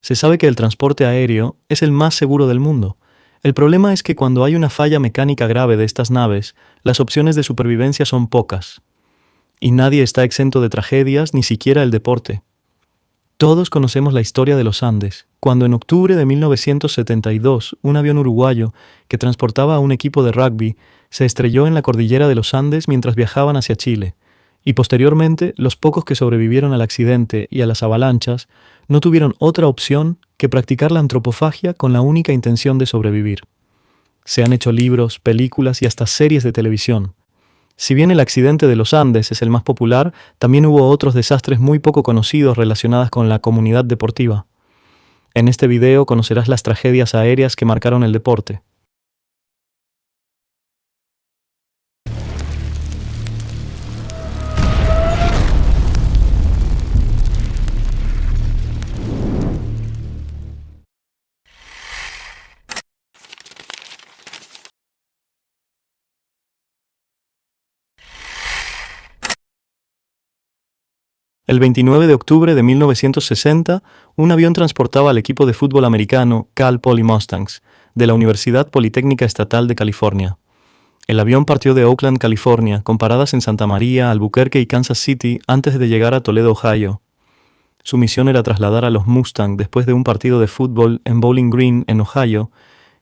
Se sabe que el transporte aéreo es el más seguro del mundo. El problema es que cuando hay una falla mecánica grave de estas naves, las opciones de supervivencia son pocas. Y nadie está exento de tragedias, ni siquiera el deporte. Todos conocemos la historia de los Andes, cuando en octubre de 1972 un avión uruguayo que transportaba a un equipo de rugby se estrelló en la cordillera de los Andes mientras viajaban hacia Chile, y posteriormente los pocos que sobrevivieron al accidente y a las avalanchas no tuvieron otra opción que practicar la antropofagia con la única intención de sobrevivir. Se han hecho libros, películas y hasta series de televisión. Si bien el accidente de los Andes es el más popular, también hubo otros desastres muy poco conocidos relacionados con la comunidad deportiva. En este video conocerás las tragedias aéreas que marcaron el deporte. El 29 de octubre de 1960, un avión transportaba al equipo de fútbol americano Cal Poly Mustangs, de la Universidad Politécnica Estatal de California. El avión partió de Oakland, California, con paradas en Santa María, Albuquerque y Kansas City antes de llegar a Toledo, Ohio. Su misión era trasladar a los Mustang después de un partido de fútbol en Bowling Green, en Ohio,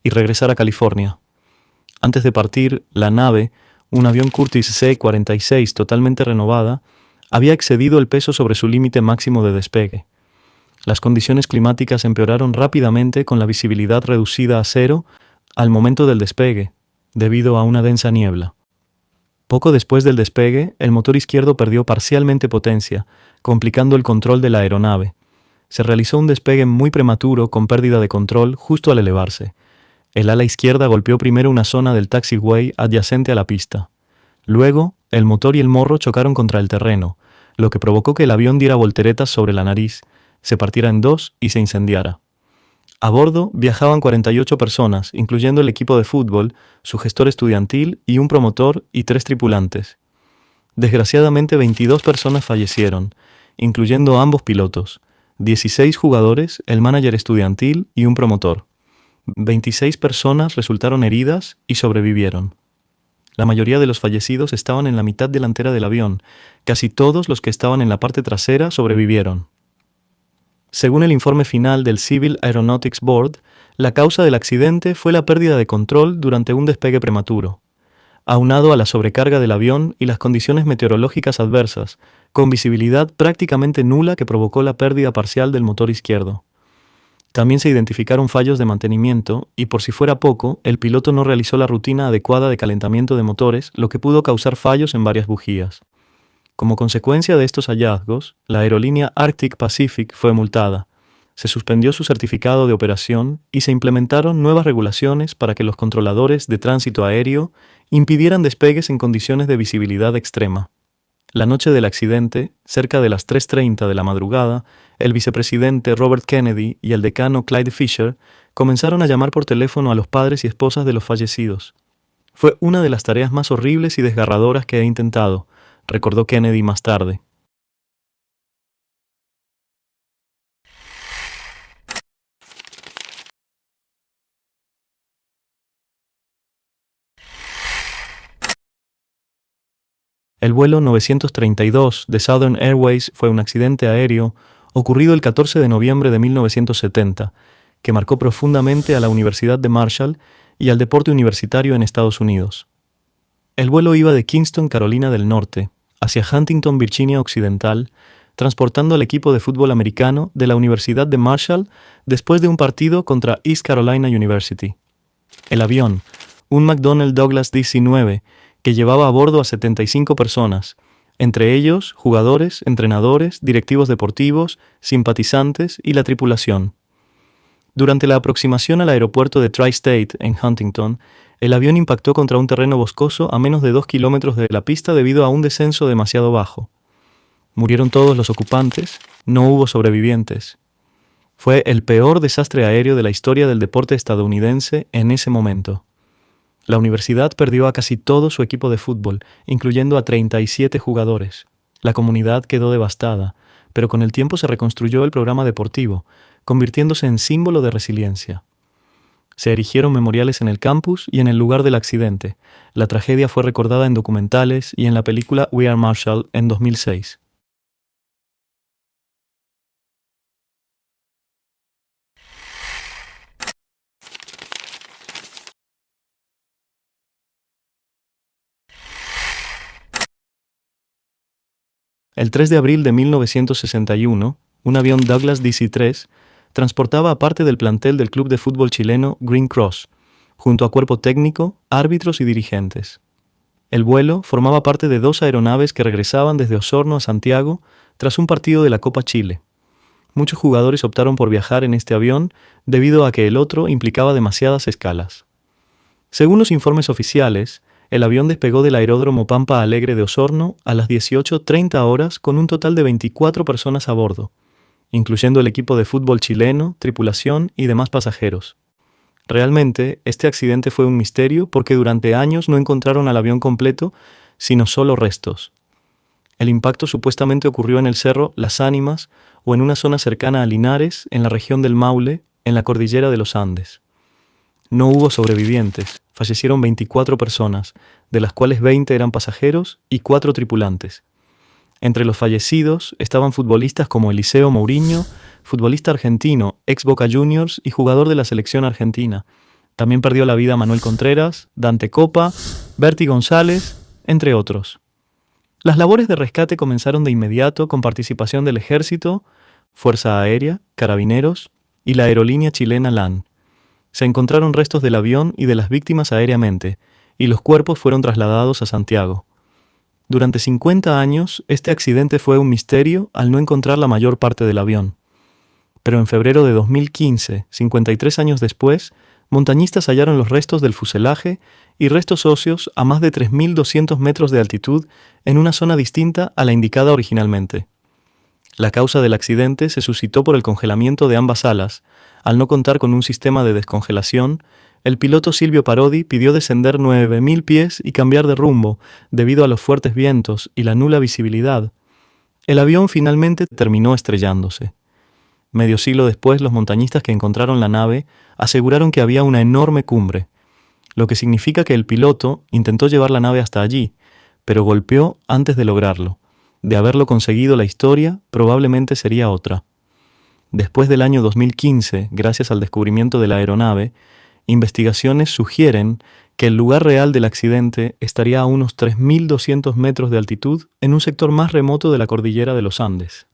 y regresar a California. Antes de partir, la nave, un avión Curtiss C-46 totalmente renovada, había excedido el peso sobre su límite máximo de despegue. Las condiciones climáticas empeoraron rápidamente con la visibilidad reducida a cero al momento del despegue, debido a una densa niebla. Poco después del despegue, el motor izquierdo perdió parcialmente potencia, complicando el control de la aeronave. Se realizó un despegue muy prematuro con pérdida de control justo al elevarse. El ala izquierda golpeó primero una zona del taxiway adyacente a la pista. Luego, el motor y el morro chocaron contra el terreno, lo que provocó que el avión diera volteretas sobre la nariz, se partiera en dos y se incendiara. A bordo viajaban 48 personas, incluyendo el equipo de fútbol, su gestor estudiantil y un promotor y 3 tripulantes. Desgraciadamente 22 personas fallecieron, incluyendo ambos pilotos, 16 jugadores, el manager estudiantil y un promotor. 26 personas resultaron heridas y sobrevivieron. La mayoría de los fallecidos estaban en la mitad delantera del avión. Casi todos los que estaban en la parte trasera sobrevivieron. Según el informe final del Civil Aeronautics Board, la causa del accidente fue la pérdida de control durante un despegue prematuro, aunado a la sobrecarga del avión y las condiciones meteorológicas adversas, con visibilidad prácticamente nula que provocó la pérdida parcial del motor izquierdo. También se identificaron fallos de mantenimiento y, por si fuera poco, el piloto no realizó la rutina adecuada de calentamiento de motores, lo que pudo causar fallos en varias bujías. Como consecuencia de estos hallazgos, la aerolínea Arctic Pacific fue multada, se suspendió su certificado de operación y se implementaron nuevas regulaciones para que los controladores de tránsito aéreo impidieran despegues en condiciones de visibilidad extrema. La noche del accidente, cerca de las 3:30 de la madrugada, el vicepresidente Robert Kennedy y el decano Clyde Fisher comenzaron a llamar por teléfono a los padres y esposas de los fallecidos. Fue una de las tareas más horribles y desgarradoras que he intentado, recordó Kennedy más tarde. El vuelo 932 de Southern Airways fue un accidente aéreo ocurrido el 14 de noviembre de 1970, que marcó profundamente a la Universidad de Marshall y al deporte universitario en Estados Unidos. El vuelo iba de Kingston, Carolina del Norte, hacia Huntington, Virginia Occidental, transportando al equipo de fútbol americano de la Universidad de Marshall después de un partido contra East Carolina University. El avión, un McDonnell Douglas DC-9, que llevaba a bordo a 75 personas, entre ellos jugadores, entrenadores, directivos deportivos, simpatizantes y la tripulación. Durante la aproximación al aeropuerto de Tri-State en Huntington, el avión impactó contra un terreno boscoso a menos de 2 kilómetros de la pista debido a un descenso demasiado bajo. Murieron todos los ocupantes, no hubo sobrevivientes. Fue el peor desastre aéreo de la historia del deporte estadounidense en ese momento. La universidad perdió a casi todo su equipo de fútbol, incluyendo a 37 jugadores. La comunidad quedó devastada, pero con el tiempo se reconstruyó el programa deportivo, convirtiéndose en símbolo de resiliencia. Se erigieron memoriales en el campus y en el lugar del accidente. La tragedia fue recordada en documentales y en la película We Are Marshall en 2006. El 3 de abril de 1961, un avión Douglas DC-3 transportaba a parte del plantel del club de fútbol chileno Green Cross, junto a cuerpo técnico, árbitros y dirigentes. El vuelo formaba parte de 2 aeronaves que regresaban desde Osorno a Santiago tras un partido de la Copa Chile. Muchos jugadores optaron por viajar en este avión debido a que el otro implicaba demasiadas escalas. Según los informes oficiales, el avión despegó del aeródromo Pampa Alegre de Osorno a las 18:30 horas con un total de 24 personas a bordo, incluyendo el equipo de fútbol chileno, tripulación y demás pasajeros. Realmente, este accidente fue un misterio porque durante años no encontraron al avión completo, sino solo restos. El impacto supuestamente ocurrió en el cerro Las Ánimas o en una zona cercana a Linares, en la región del Maule, en la cordillera de los Andes. No hubo sobrevivientes, fallecieron 24 personas, de las cuales 20 eran pasajeros y 4 tripulantes. Entre los fallecidos estaban futbolistas como Eliseo Mourinho, futbolista argentino, ex Boca Juniors y jugador de la selección argentina. También perdió la vida Manuel Contreras, Dante Copa, Berti González, entre otros. Las labores de rescate comenzaron de inmediato con participación del Ejército, Fuerza Aérea, Carabineros y la aerolínea chilena LAN. Se encontraron restos del avión y de las víctimas aéreamente, y los cuerpos fueron trasladados a Santiago. Durante 50 años, este accidente fue un misterio al no encontrar la mayor parte del avión. Pero en febrero de 2015, 53 años después, montañistas hallaron los restos del fuselaje y restos óseos a más de 3.200 metros de altitud en una zona distinta a la indicada originalmente. La causa del accidente se suscitó por el congelamiento de ambas alas. Al no contar con un sistema de descongelación, el piloto Silvio Parodi pidió descender 9.000 pies y cambiar de rumbo debido a los fuertes vientos y la nula visibilidad. El avión finalmente terminó estrellándose. Medio siglo después, los montañistas que encontraron la nave aseguraron que había una enorme cumbre, lo que significa que el piloto intentó llevar la nave hasta allí, pero golpeó antes de lograrlo. De haberlo conseguido, la historia probablemente sería otra. Después del año 2015, gracias al descubrimiento de la aeronave, investigaciones sugieren que el lugar real del accidente estaría a unos 3.200 metros de altitud en un sector más remoto de la cordillera de los Andes.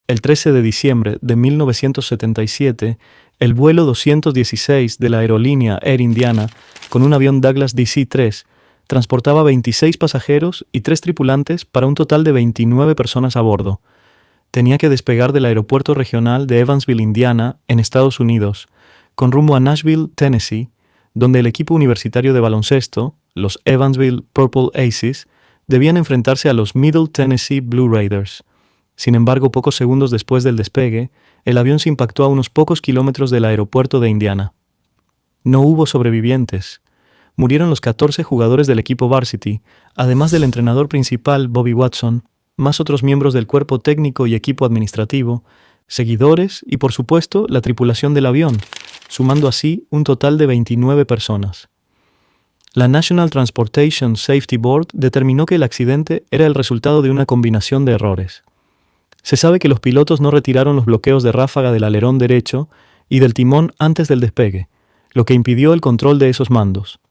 El 13 de diciembre de 1977, el vuelo 216 de la aerolínea Air Indiana, con un avión Douglas DC-3, transportaba 26 pasajeros y 3 tripulantes para un total de 29 personas a bordo. Tenía que despegar del aeropuerto regional de Evansville, Indiana, en Estados Unidos, con rumbo a Nashville, Tennessee, donde el equipo universitario de baloncesto, los Evansville Purple Aces, debían enfrentarse a los Middle Tennessee Blue Raiders. Sin embargo, pocos segundos después del despegue, el avión se impactó a unos pocos kilómetros del aeropuerto de Indiana. No hubo sobrevivientes. Murieron los 14 jugadores del equipo varsity, además del entrenador principal, Bobby Watson, más otros miembros del cuerpo técnico y equipo administrativo, seguidores y, por supuesto, la tripulación del avión, sumando así un total de 29 personas. La National Transportation Safety Board determinó que el accidente era el resultado de una combinación de errores. Se sabe que los pilotos no retiraron los bloqueos de ráfaga del alerón derecho y del timón antes del despegue, lo que impidió el control de esos mandos.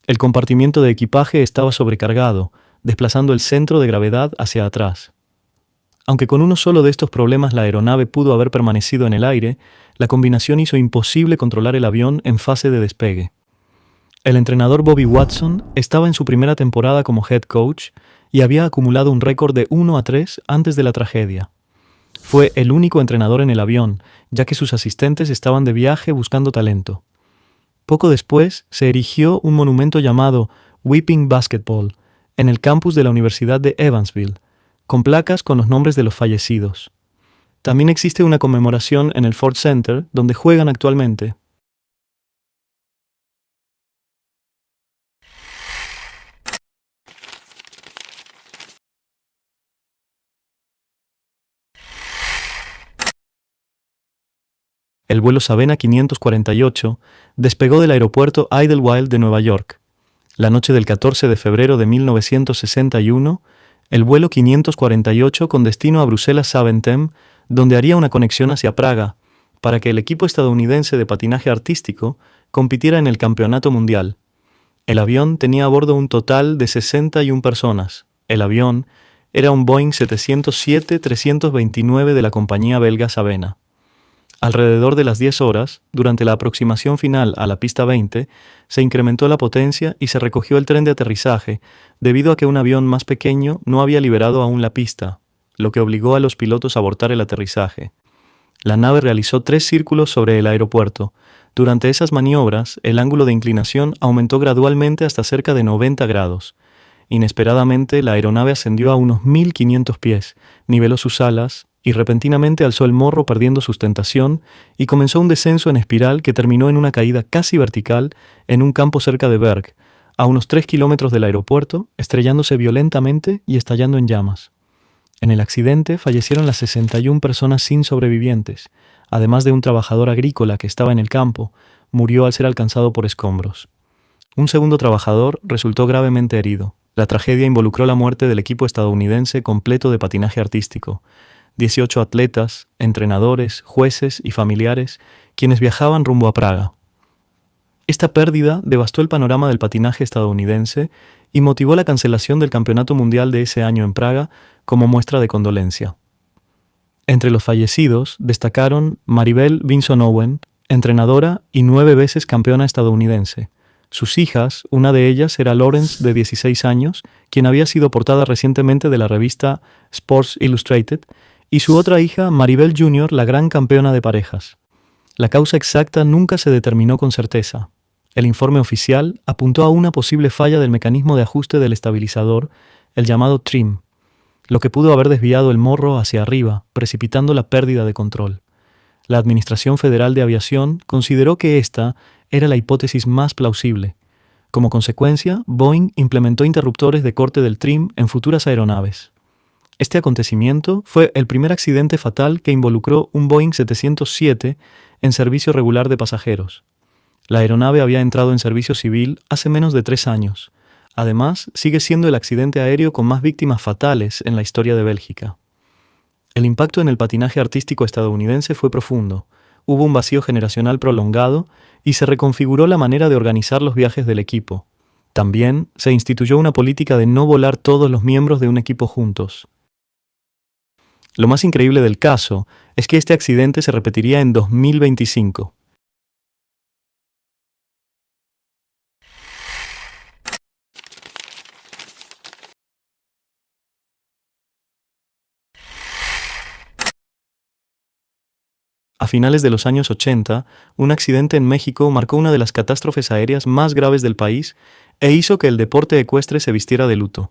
El compartimiento de equipaje estaba sobrecargado, desplazando el centro de gravedad hacia atrás. Aunque con uno solo de estos problemas la aeronave pudo haber permanecido en el aire, la combinación hizo imposible controlar el avión en fase de despegue. El entrenador Bobby Watson estaba en su primera temporada como head coach y había acumulado un récord de 1-3 antes de la tragedia. Fue el único entrenador en el avión, ya que sus asistentes estaban de viaje buscando talento. Poco después se erigió un monumento llamado Weeping Basketball en el campus de la Universidad de Evansville, con placas con los nombres de los fallecidos. También existe una conmemoración en el Ford Center, donde juegan actualmente. el vuelo Sabena 548 despegó del aeropuerto Idlewild de Nueva York. La noche del 14 de febrero de 1961, el vuelo 548 con destino a Bruselas-Zaventem, donde haría una conexión hacia Praga, para que el equipo estadounidense de patinaje artístico compitiera en el Campeonato Mundial. El avión tenía a bordo un total de 61 personas. El avión era un Boeing 707-329 de la compañía belga Sabena. Alrededor de las 10 horas, durante la aproximación final a la pista 20, se incrementó la potencia y se recogió el tren de aterrizaje debido a que un avión más pequeño no había liberado aún la pista, lo que obligó a los pilotos a abortar el aterrizaje. La nave realizó 3 círculos sobre el aeropuerto. Durante esas maniobras, el ángulo de inclinación aumentó gradualmente hasta cerca de 90 grados. Inesperadamente, la aeronave ascendió a unos 1.500 pies, niveló sus alas y repentinamente alzó el morro perdiendo sustentación y comenzó un descenso en espiral que terminó en una caída casi vertical en un campo cerca de Berg, a unos 3 kilómetros del aeropuerto, estrellándose violentamente y estallando en llamas. En el accidente fallecieron las 61 personas sin sobrevivientes, además de un trabajador agrícola que estaba en el campo, murió al ser alcanzado por escombros. Un segundo trabajador resultó gravemente herido. La tragedia involucró la muerte del equipo estadounidense completo de patinaje artístico, 18 atletas, entrenadores, jueces y familiares, quienes viajaban rumbo a Praga. Esta pérdida devastó el panorama del patinaje estadounidense y motivó la cancelación del Campeonato Mundial de ese año en Praga como muestra de condolencia. Entre los fallecidos destacaron Maribel Vinson-Owen, entrenadora y 9 veces campeona estadounidense. Sus hijas, una de ellas era Lawrence, de 16 años, quien había sido portada recientemente de la revista Sports Illustrated, y su otra hija, Maribel Jr., la gran campeona de parejas. La causa exacta nunca se determinó con certeza. El informe oficial apuntó a una posible falla del mecanismo de ajuste del estabilizador, el llamado trim, lo que pudo haber desviado el morro hacia arriba, precipitando la pérdida de control. La Administración Federal de Aviación consideró que esta era la hipótesis más plausible. Como consecuencia, Boeing implementó interruptores de corte del trim en futuras aeronaves. Este acontecimiento fue el primer accidente fatal que involucró un Boeing 707 en servicio regular de pasajeros. La aeronave había entrado en servicio civil hace menos de 3 años. Además, sigue siendo el accidente aéreo con más víctimas fatales en la historia de Bélgica. El impacto en el patinaje artístico estadounidense fue profundo. Hubo un vacío generacional prolongado y se reconfiguró la manera de organizar los viajes del equipo. También se instituyó una política de no volar todos los miembros de un equipo juntos. Lo más increíble del caso es que este accidente se repetiría en 2025. A finales de los años 80, un accidente en México marcó una de las catástrofes aéreas más graves del país e hizo que el deporte ecuestre se vistiera de luto.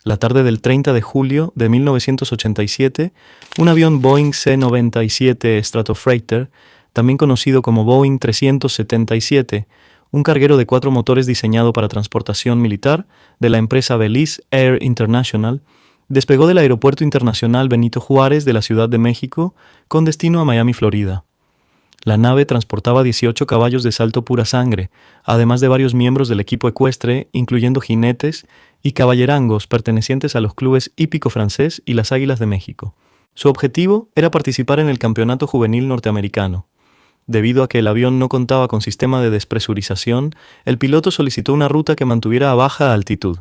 La tarde del 30 de julio de 1987, un avión Boeing C-97 Stratofreighter, también conocido como Boeing 377, un carguero de 4 motores diseñado para transportación militar de la empresa Belize Air International, despegó del Aeropuerto Internacional Benito Juárez de la Ciudad de México con destino a Miami, Florida. La nave transportaba 18 caballos de salto pura sangre, además de varios miembros del equipo ecuestre, incluyendo jinetes y caballerangos pertenecientes a los clubes Hípico Francés y las Águilas de México. Su objetivo era participar en el Campeonato Juvenil Norteamericano. Debido a que el avión no contaba con sistema de despresurización, el piloto solicitó una ruta que mantuviera a baja altitud.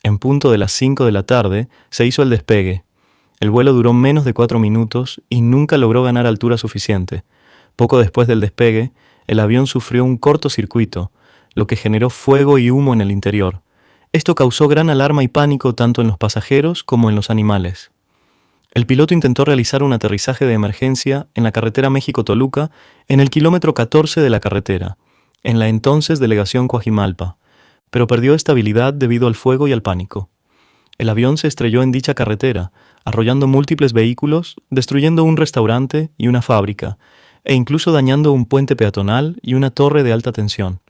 En punto de las 5 de la tarde, se hizo el despegue. El vuelo duró menos de 4 minutos y nunca logró ganar altura suficiente. Poco después del despegue, el avión sufrió un cortocircuito, lo que generó fuego y humo en el interior. Esto causó gran alarma y pánico tanto en los pasajeros como en los animales. El piloto intentó realizar un aterrizaje de emergencia en la carretera México-Toluca, en el kilómetro 14 de la carretera, en la entonces delegación Coajimalpa, pero perdió estabilidad debido al fuego y al pánico. El avión se estrelló en dicha carretera, arrollando múltiples vehículos, destruyendo un restaurante y una fábrica, e incluso dañando un puente peatonal y una torre de alta tensión.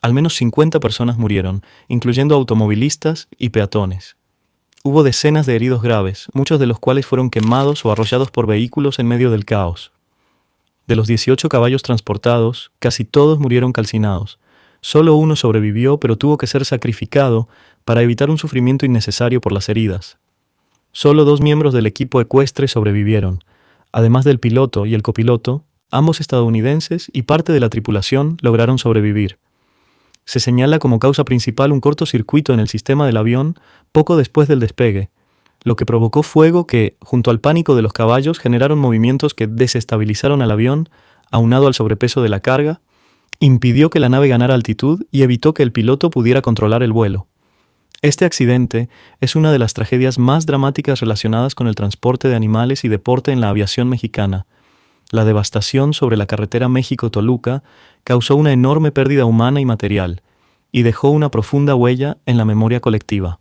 Al menos 50 personas murieron, incluyendo automovilistas y peatones. Hubo decenas de heridos graves, muchos de los cuales fueron quemados o arrollados por vehículos en medio del caos. De los 18 caballos transportados, casi todos murieron calcinados. Solo uno sobrevivió, pero tuvo que ser sacrificado para evitar un sufrimiento innecesario por las heridas. Solo 2 miembros del equipo ecuestre sobrevivieron, además del piloto y el copiloto. Ambos estadounidenses y parte de la tripulación lograron sobrevivir. Se señala como causa principal un cortocircuito en el sistema del avión poco después del despegue, lo que provocó fuego que, junto al pánico de los caballos, generaron movimientos que desestabilizaron al avión, aunado al sobrepeso de la carga, impidió que la nave ganara altitud y evitó que el piloto pudiera controlar el vuelo. Este accidente es una de las tragedias más dramáticas relacionadas con el transporte de animales y deporte en la aviación mexicana. La devastación sobre la carretera México-Toluca causó una enorme pérdida humana y material, y dejó una profunda huella en la memoria colectiva.